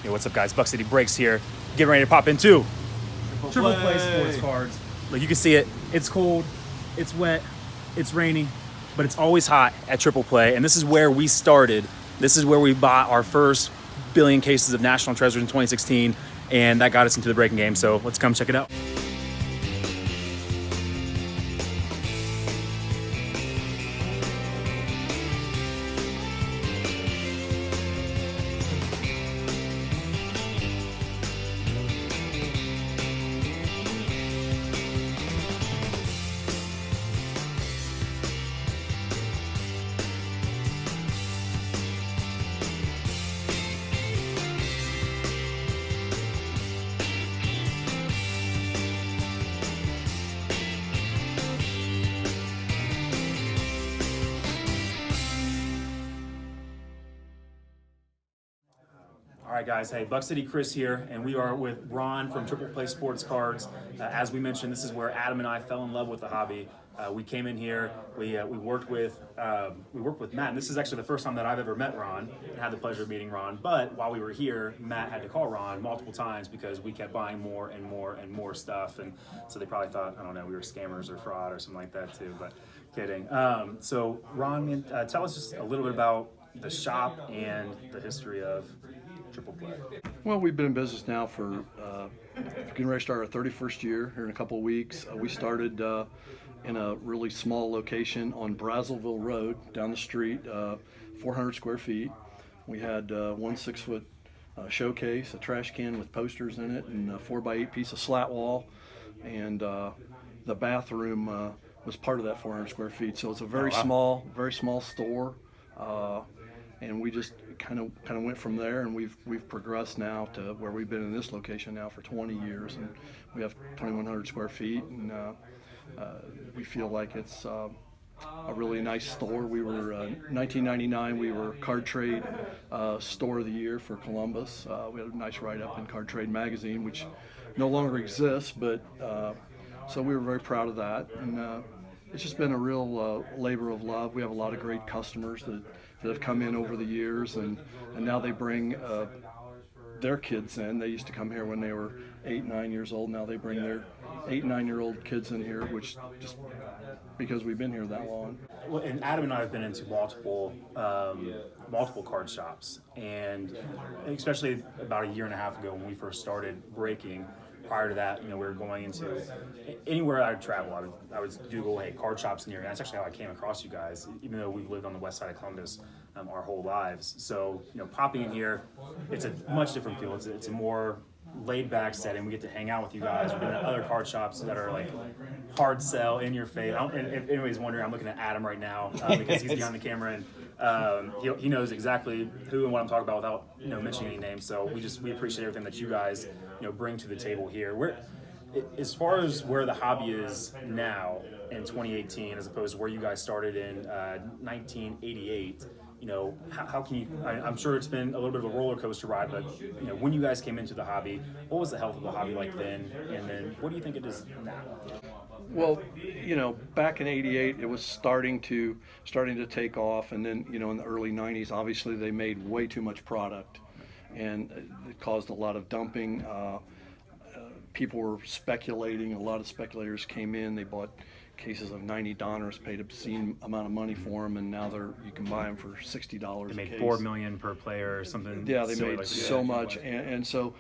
What's up, guys? Buck City Breaks here. Getting ready to pop into Triple Play Sports Cards. Look, you can see it. It's cold, it's wet, it's rainy, but it's always hot at Triple Play. And this is where we started. This is where we bought our first billion cases of National Treasures in 2016, and that got us into the breaking game. So let's come check it out. All right, guys. Hey, Buck City Chris here, and we are with Ron from Triple Play Sports Cards. As we mentioned, this is where Adam and I fell in love with the hobby. We came in here. We worked with Matt, and this is actually the first time that I've ever met Ron and had the pleasure of meeting Ron. But while we were here, Matt had to call Ron multiple times because we kept buying more and more and more stuff, and so they probably thought, I don't know, we were scammers or fraud or something like that too. But kidding. So Ron, tell us just a little bit about the shop and the history of Triple Play. Well, we've been in business now for getting ready to start our 31st year here in a couple of weeks. We started in a really small location on Brazelville Road down the street, 400 square feet. We had one 6-foot showcase, a trash can with posters in it, and a 4x8 piece of slat wall, and the bathroom was part of that 400 square feet. So it's a very small store. And we just kind of went from there, and we've progressed now to where we've been in this location now for 20 years, and we have 2,100 square feet, and we feel like it's a really nice store. We were 1999. We were Card Trade Store of the Year for Columbus. We had a nice write-up in Card Trade magazine, which no longer exists, but so we were very proud of that, and it's just been a real labor of love. We have a lot of great customers that have come in over the years, and now they bring their kids in. They used to come here when they were 8, 9 years old. Now they bring their 8, 9-year-old kids in here, which just because we've been here that long. Well, and Adam and I have been into multiple card shops, and especially about a year and a half ago when we first started breaking. Prior to that, we were going into anywhere I'd travel. I would Google, hey, card shops near. And that's actually how I came across you guys, even though we've lived on the west side of Columbus our whole lives. So, popping in here, it's a much different feel. It's a more laid-back setting. We get to hang out with you guys. We've been at other card shops that are like hard sell, in your face. And if anybody's wondering, I'm looking at Adam right now because he's behind the camera, and he knows exactly who and what I'm talking about without mentioning any names. So we appreciate everything that you guys bring to the table here. As far as where the hobby is now in 2018, as opposed to where you guys started in 1988. How can you? I'm sure it's been a little bit of a roller coaster ride, but when you guys came into the hobby, what was the health of the hobby like then, and then what do you think it is now? Well, back in '88, it was starting to take off, and then in the early '90s, obviously they made way too much product, and it caused a lot of dumping. People were speculating. A lot of speculators came in. They bought cases of 90 Donners, paid obscene amount of money for them, and now you can buy them for $60 They a made case. $4 million per player or something. Yeah, they made so much, and so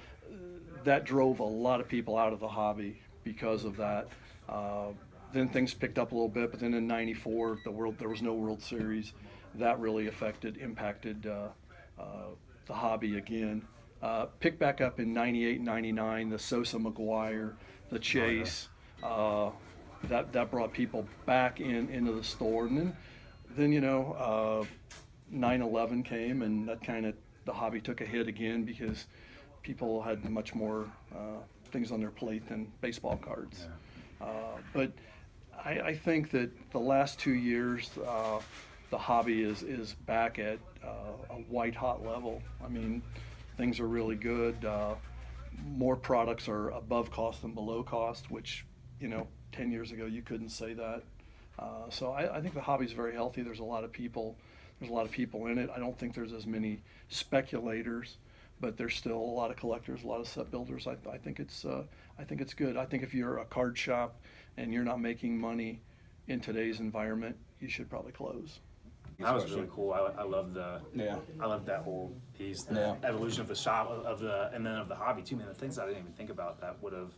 that drove a lot of people out of the hobby because of that. Then things picked up a little bit, but then in '94, there was no World Series. That really impacted the hobby again. Picked back up in '98, '99. The Sosa McGuire, the Chase. That brought people back into the store, and then 9/11 came, and that the hobby took a hit again because people had much more things on their plate than baseball cards. Yeah. But I think that the last 2 years, the hobby is back at a white hot level. I mean, things are really good. More products are above cost than below cost, which 10 years ago you couldn't say that. So I think the hobby's very healthy. There's a lot of people in it. I don't think there's as many speculators, but there's still a lot of collectors, a lot of set builders. I think it's good. I think if you're a card shop and you're not making money in today's environment, you should probably close. That was really cool. I love Yeah. I love that whole piece, the Yeah. evolution of the shop, and then of the hobby too. Man, the things I didn't even think about that would have.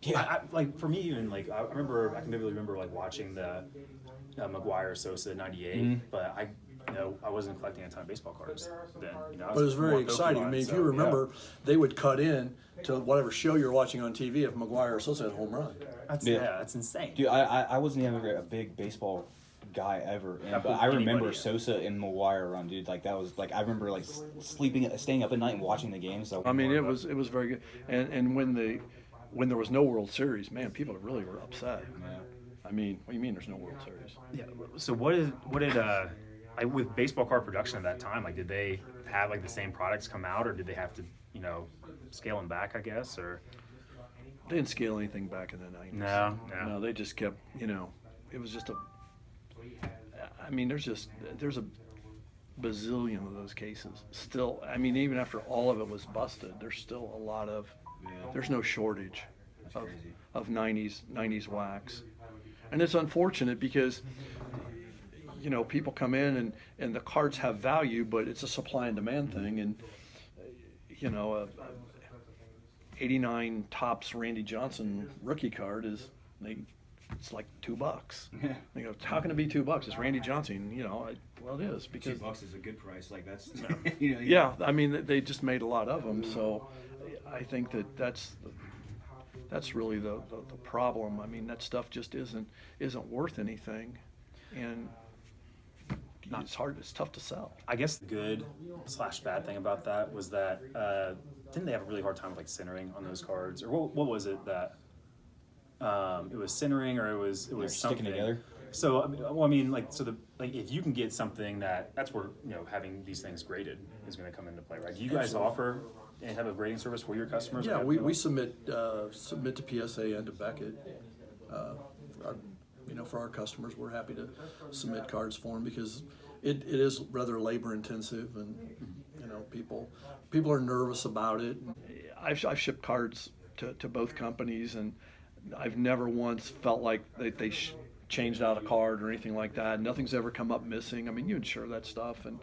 Yeah. Like for me, even like I can vividly remember like watching the McGuire Sosa '98, but I wasn't collecting a ton of baseball cards then. I But it was very more exciting. I Pokemon, mean, if so, you remember, yeah. they would cut in to whatever show you're watching on TV if McGuire or Sosa had a home run. That's Yeah. that's insane. Dude, I wasn't even a big baseball guy ever, Not but I remember anybody. Sosa and McGuire run, dude. Like that was like I remember like staying up at night and watching the games. So I mean, it was very good. And when there was no World Series, man, people really were upset. Yeah. I mean, what do you mean there's no World Series? Yeah. So with baseball card production at that time, like did they have like the same products come out, or did they have to scale them back? I guess or They didn't scale anything back in the 90s. no. They just kept, it was just I mean, there's a bazillion of those cases. Still, I mean, even after all of it was busted, there's still a lot of, there's no shortage of 90s wax. And it's unfortunate because, people come in and the cards have value, but it's a supply and demand thing. And, 89 Topps Randy Johnson rookie card it's like $2. Yeah. They go, how can it be $2? It's Randy Johnson. Well, it is because $2 is a good price. Like that's yeah. I mean, they just made a lot of them, so I think that's really the problem. I mean, that stuff just isn't worth anything, and it's tough to sell. I guess the good/bad thing about that was that didn't they have a really hard time with like centering on those cards, or what was it that it was centering, or it was sticking something together? So if you can get something that's where having these things graded is going to come into play, right? Do you guys offer any type of grading service for your customers? Yeah, we submit to PSA and to Beckett. For our customers, we're happy to submit cards for them because it is rather labor intensive, and people are nervous about it. I've shipped cards to both companies, and I've never once felt like they changed out a card or anything like that. Nothing's ever come up missing. I mean, you insure that stuff, and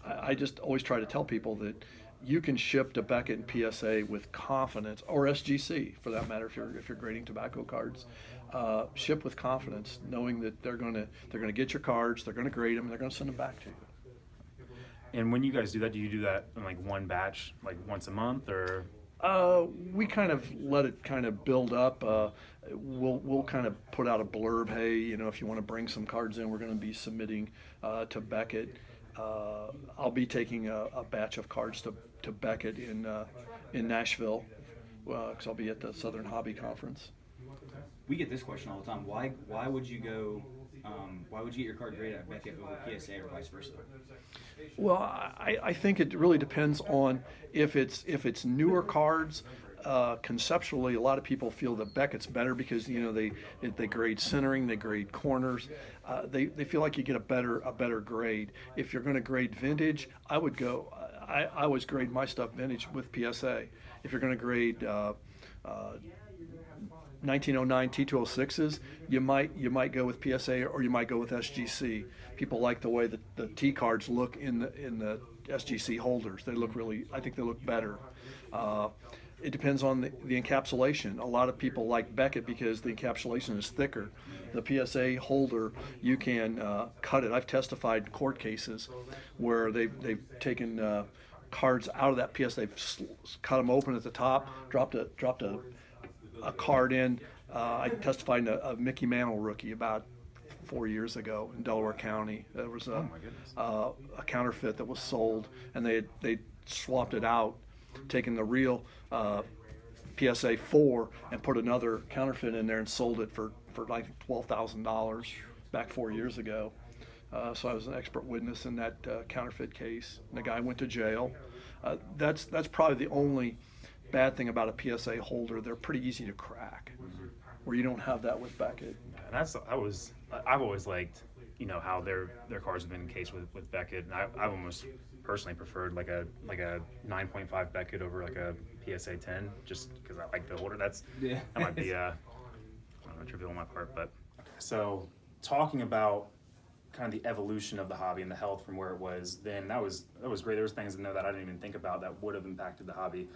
I just always try to tell people that you can ship to Beckett and PSA with confidence, or SGC for that matter, if you're grading tobacco cards. Ship with confidence, knowing that they're gonna get your cards, they're gonna grade them, and they're gonna send them back to you. And when you guys do that, do you do that in like one batch, like once a month, or? We kind of let it kind of build up. We'll kind of put out a blurb. Hey, if you want to bring some cards in, we're going to be submitting to Beckett. I'll be taking a batch of cards to Beckett in Nashville because I'll be at the Southern Hobby Conference. We get this question all the time. Why would you go? Why would you get your card graded at Beckett over PSA or vice versa? Well, I think it really depends on if it's newer cards. Conceptually, a lot of people feel that Beckett's better because they grade centering, they grade corners. They feel like you get a better grade. If you're going to grade vintage, I would go. I always grade my stuff vintage with PSA. If you're going to grade 1909 T206s, you might go with PSA or you might go with SGC. People like the way the T cards look in the SGC holders. I think they look better. It depends on the encapsulation. A lot of people like Beckett because the encapsulation is thicker. The PSA holder, you can cut it. I've testified in court cases where they've taken cards out of that PS. They've cut them open at the top, dropped a card in. I testified in a Mickey Mantle rookie about 4 years ago in Delaware County. There was a counterfeit that was sold, and they swapped it out, taken the real PSA 4 and put another counterfeit in there and sold it for like $12,000 back 4 years ago. So I was an expert witness in that counterfeit case. And the guy went to jail. That's probably the only bad thing about a PSA holder. They're pretty easy to crack, where you don't have that with Beckett. And I've always liked how their cards have been encased with Beckett, and I've almost personally preferred like a 9.5 Beckett over like a PSA 10, just because I like the holder. That might be I don't know, trivial on my part, but so talking about kind of the evolution of the hobby and the health from where it was then, that was great. There was things in there that I didn't even think about that would have impacted the hobby,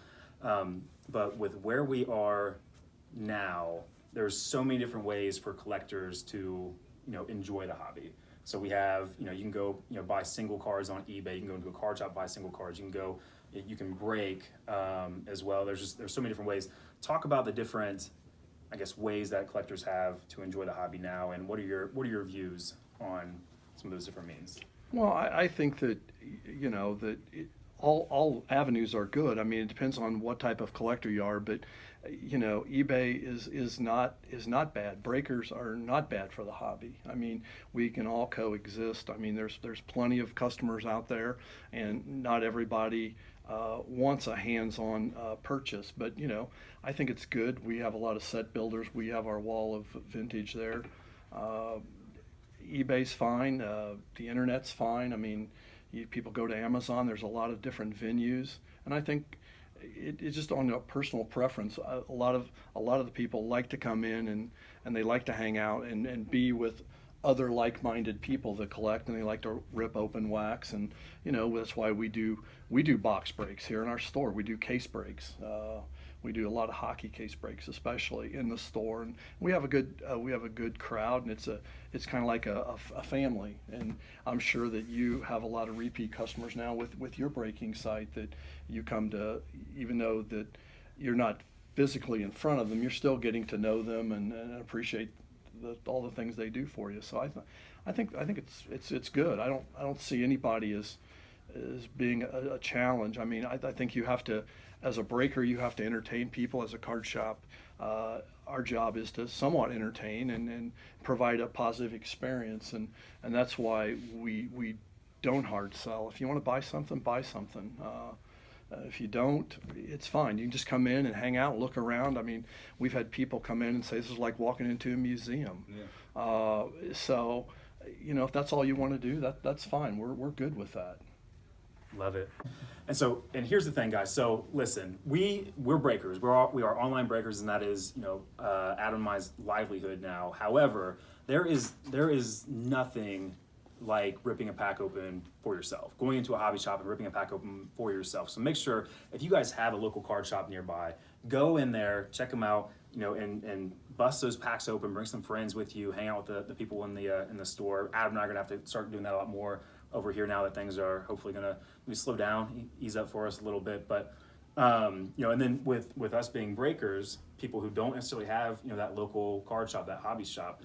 but with where we are now, there's so many different ways for collectors to enjoy the hobby. So we have, you can go, buy single cards on eBay. You can go into a card shop, buy single cards. You can break as well. There's so many different ways. Talk about the different, I guess, ways that collectors have to enjoy the hobby now, and what are your views on some of those different means? Well, I think that all avenues are good. I mean, it depends on what type of collector you are, but eBay is not bad. Breakers are not bad for the hobby. I mean, we can all coexist. I mean, there's plenty of customers out there, and not everybody wants a hands-on purchase. But I think it's good. We have a lot of set builders. We have our wall of vintage there. eBay's fine. The internet's fine. I mean, people go to Amazon. There's a lot of different venues, and I think it's just on a personal preference. A lot of the people like to come in and they like to hang out and be with other like-minded people that collect, and they like to rip open wax, and that's why we do box breaks here in our store. We do case breaks. We do a lot of hockey case breaks, especially in the store, and we have a good crowd, and it's kind of like a family. And I'm sure that you have a lot of repeat customers now with your breaking site that you come to, even though that you're not physically in front of them, you're still getting to know them and appreciate all the things they do for you. So I think it's good. I don't see anybody as being a challenge. I mean, I think you have to, as a breaker, you have to entertain people. As a card shop, our job is to somewhat entertain and provide a positive experience, and that's why we don't hard sell. If you want to buy something, buy something. If you don't, it's fine. You can just come in and hang out, look around. I mean, we've had people come in and say this is like walking into a museum. Yeah. So, if that's all you want to do, that's fine. We're good with that. Love it. And here's the thing, guys. So listen, we're breakers. We are online breakers, and that is Adam and I's livelihood now. However, there is nothing like ripping a pack open for yourself, going into a hobby shop and ripping a pack open for yourself. So make sure, if you guys have a local card shop nearby, go in there, check them out, and bust those packs open, bring some friends with you, hang out with the people in the store. Adam and I are gonna have to start doing that a lot more over here now that things are hopefully gonna slow down, ease up for us a little bit. But and then with us being breakers, people who don't necessarily have that local card shop, that hobby shop,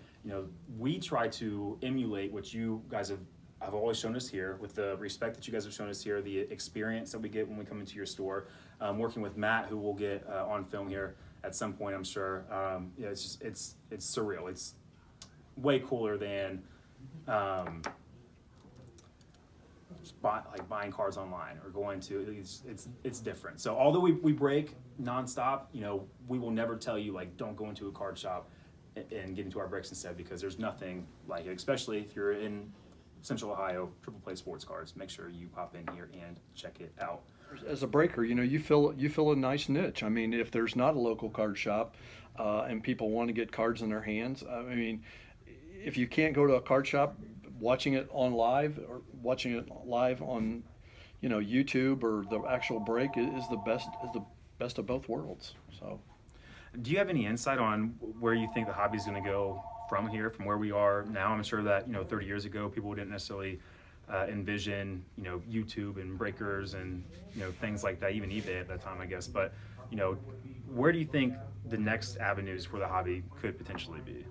we try to emulate what you guys have always shown us here, with the respect that you guys have shown us here, the experience that we get when we come into your store. Working with Matt, who we'll get on film here at some point, I'm sure. It's surreal. It's way cooler than just buying cards online or going to. It's different. So although we break nonstop, we will never tell you don't go into a card shop and get into our breaks instead, because there's nothing like it. Especially if you're in Central Ohio, Triple Play Sports Cards. Make sure you pop in here and check it out. As a breaker, you fill a nice niche. I mean, if there's not a local card shop and people want to get cards in their hands, I mean, if you can't go to a card shop, watching it on live or watching it live on YouTube or the actual break is the best of both worlds. So, do you have any insight on where you think the hobby is going to go from here, from where we are now? I'm sure that 30 years ago people didn't necessarily envision YouTube and breakers and things like that, even eBay at that time, I guess. But where do you think the next avenues for the hobby could potentially be?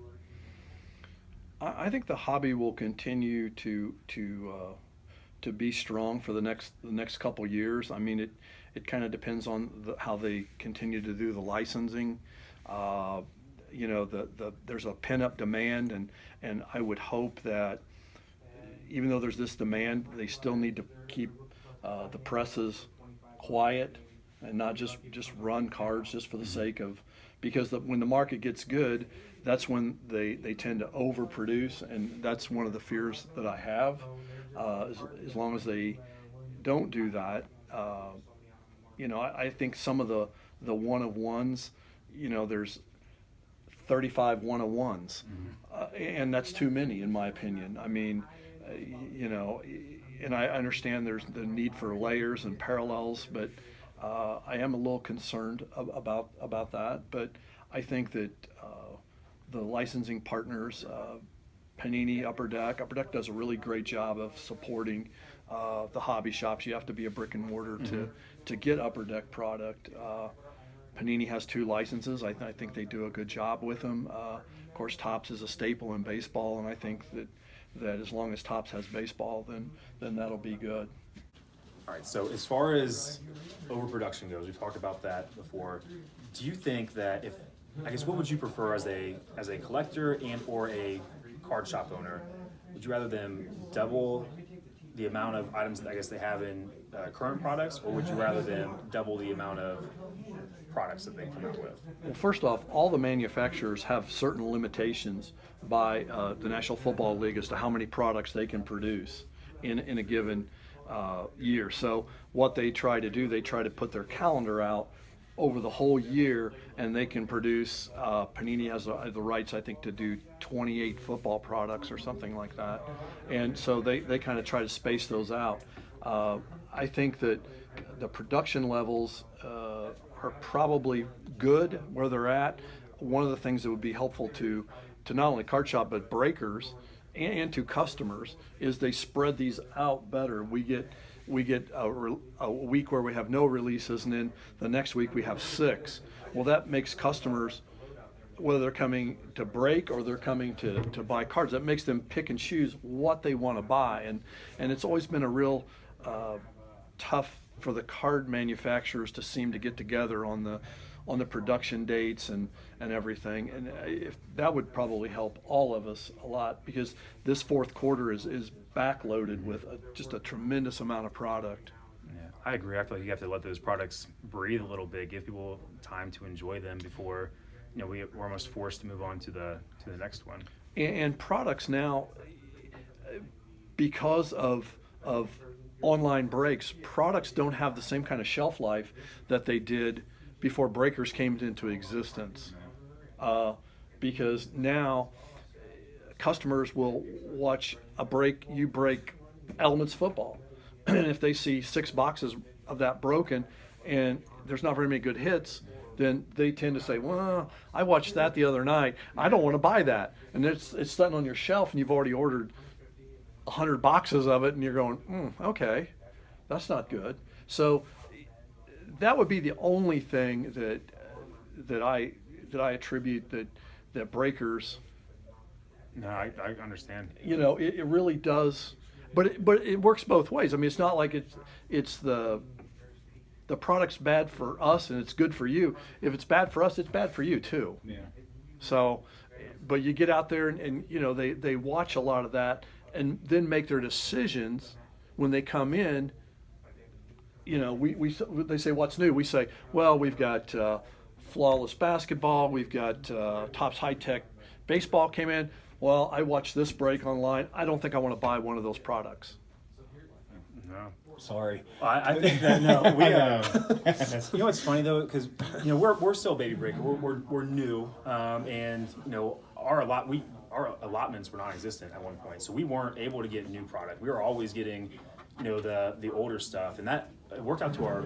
I think the hobby will continue to be strong for the next couple years. I mean, it kind of depends on how they continue to do the licensing. There's a pent-up demand, and I would hope that even though there's this demand, they still need to keep the presses quiet and not just run cards just for the sake of, because when the market gets good, that's when they tend to overproduce, and that's one of the fears that I have. As long as they don't do that. I think some of the one-of-ones, there's 35 one-of-ones, and that's too many in my opinion. I mean, and I understand there's the need for layers and parallels, but I am a little concerned about that. But I think that the licensing partners, Panini, Upper Deck does a really great job of supporting the hobby shops. You have to be a brick and mortar to get Upper Deck product. Panini has 2 licenses. I think they do a good job with them. Of course, Topps is a staple in baseball, and I think that as long as Topps has baseball, then that'll be good. All right, so as far as overproduction goes, we've talked about that before. Do you think that what would you prefer as a collector and or a card shop owner? Would you rather them double the amount of items that I guess they have in current products, or would you rather them double the amount of products that they come out with? Well, first off, all the manufacturers have certain limitations by the National Football League as to how many products they can produce in a given year. So what they try to do, they try to put their calendar out over the whole year, and they can produce, Panini has the rights, I think, to do 28 football products or something like that. And so they kind of try to space those out. I think that the production levels are probably good where they're at. One of the things that would be helpful to not only card shop but breakers and to customers is they spread these out better. We get a week where we have no releases, and then the next week we have 6. Well, that makes customers, whether they're coming to break or they're coming to buy cards, that makes them pick and choose what they want to buy. And it's always been a real tough for the card manufacturers to seem to get together on the production dates and everything. And if that would probably help all of us a lot, because this fourth quarter is backloaded with just a tremendous amount of product. Yeah, I agree. I feel like you have to let those products breathe a little bit, give people time to enjoy them before, we're almost forced to move on to the next one. And products now, because of online breaks, products don't have the same kind of shelf life that they did before breakers came into existence. Because now customers will watch you break Elements football, and if they see 6 boxes of that broken and there's not very many good hits, then they tend to say, well, I watched that the other night, I don't want to buy that. And it's sitting on your shelf and you've already ordered 100 boxes of it, and you're going, okay, that's not good. So that would be the only thing that I attribute that breakers. No, I understand. It really does, but it works both ways. I mean, it's not like it's the product's bad for us and it's good for you. If it's bad for us, it's bad for you too. Yeah. So, but you get out there and they watch a lot of that and then make their decisions when they come in. They say, what's new? We say, well, we've got Flawless Basketball, we've got Topps High Tech Baseball came in. Well, I watched this break online. I don't think I want to buy one of those products. No. Sorry. I think that we. It's funny though, because we're still a baby breaker. We're new, and our allotments were non-existent at one point, so we weren't able to get new product. We were always getting, the older stuff, and that it worked out to our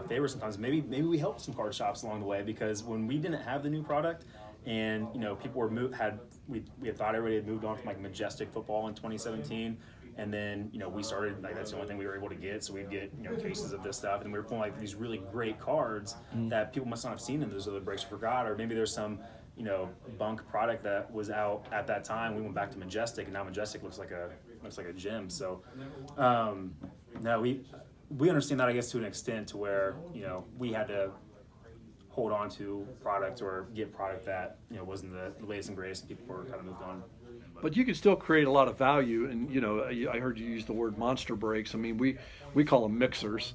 favor sometimes. Maybe we helped some card shops along the way, because when we didn't have the new product, and people were we had thought everybody had moved on from like Majestic football in 2017. And then, we started, that's the only thing we were able to get. So we'd get, cases of this stuff. And we were pulling these really great cards that people must not have seen in those other breaks or forgot. Or maybe there's some, bunk product that was out at that time. We went back to Majestic, and now Majestic looks like a gem. So, no, we understand that, I guess, to an extent to where, we had to hold on to product or get product that, wasn't the latest and greatest, and people were kind of moved on. But you can still create a lot of value, and I heard you use the word monster breaks. I mean, we call them mixers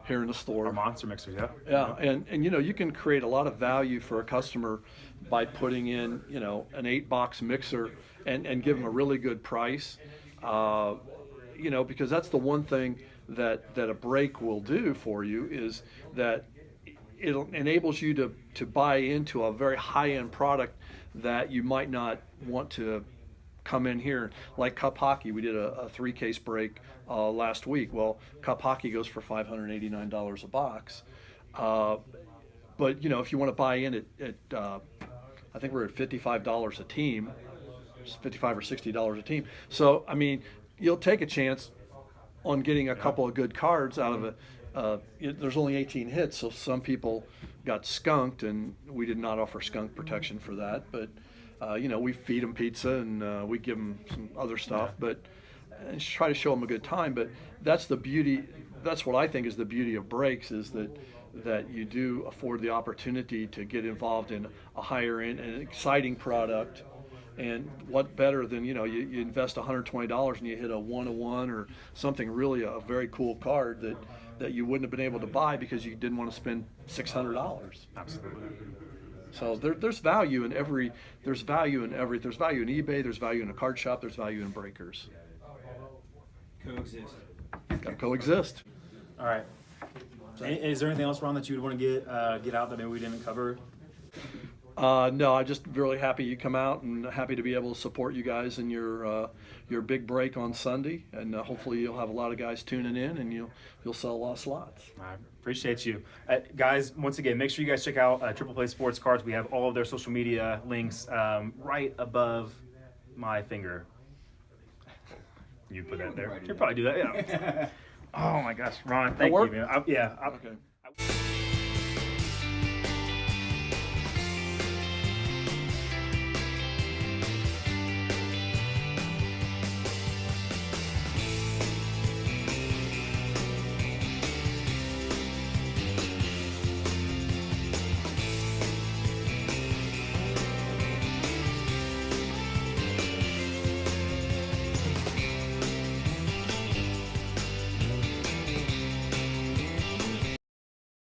here in the store. Our monster mixers, yeah. Yeah, and you can create a lot of value for a customer by putting in an 8-box mixer and give them a really good price. Because that's the one thing that a brake will do for you is that it enables you to buy into a very high-end product that you might not want to come in here. Like Cup Hockey, we did a 3-case brake last week. Well, Cup Hockey goes for $589 a box. But you know, if you want to buy in at I think we're at $55 a team, $55 or $60 a team. So I mean, you'll take a chance on getting a couple of good cards out of it. There's only 18 hits, so some people got skunked, and we did not offer skunk protection for that. But you know, we feed them pizza and we give them some other stuff, but and just try to show them a good time. But that's the beauty. That's what I think is the beauty of brakes, is that you do afford the opportunity to get involved in a higher end and exciting product. And what better than, you know, you invest $120 and you hit a 101 or something, really a very cool card that you wouldn't have been able to buy because you didn't want to spend $600. Absolutely. So there's value in every, there's value in eBay, there's value in a card shop, there's value in breakers. Coexist. Gotta coexist. All right. Is there anything else, Ron, that you would want to get out that maybe we didn't cover? No, I'm just really happy you come out and happy to be able to support you guys in your big break on Sunday, and hopefully you'll have a lot of guys tuning in and you'll sell a lot of slots. I appreciate you. Guys, once again, make sure you guys check out Triple Play Sports Cards. We have all of their social media links right above my finger. You put that there. You'll probably do that, yeah. Oh my gosh, Ron, thank you, work? man. Okay.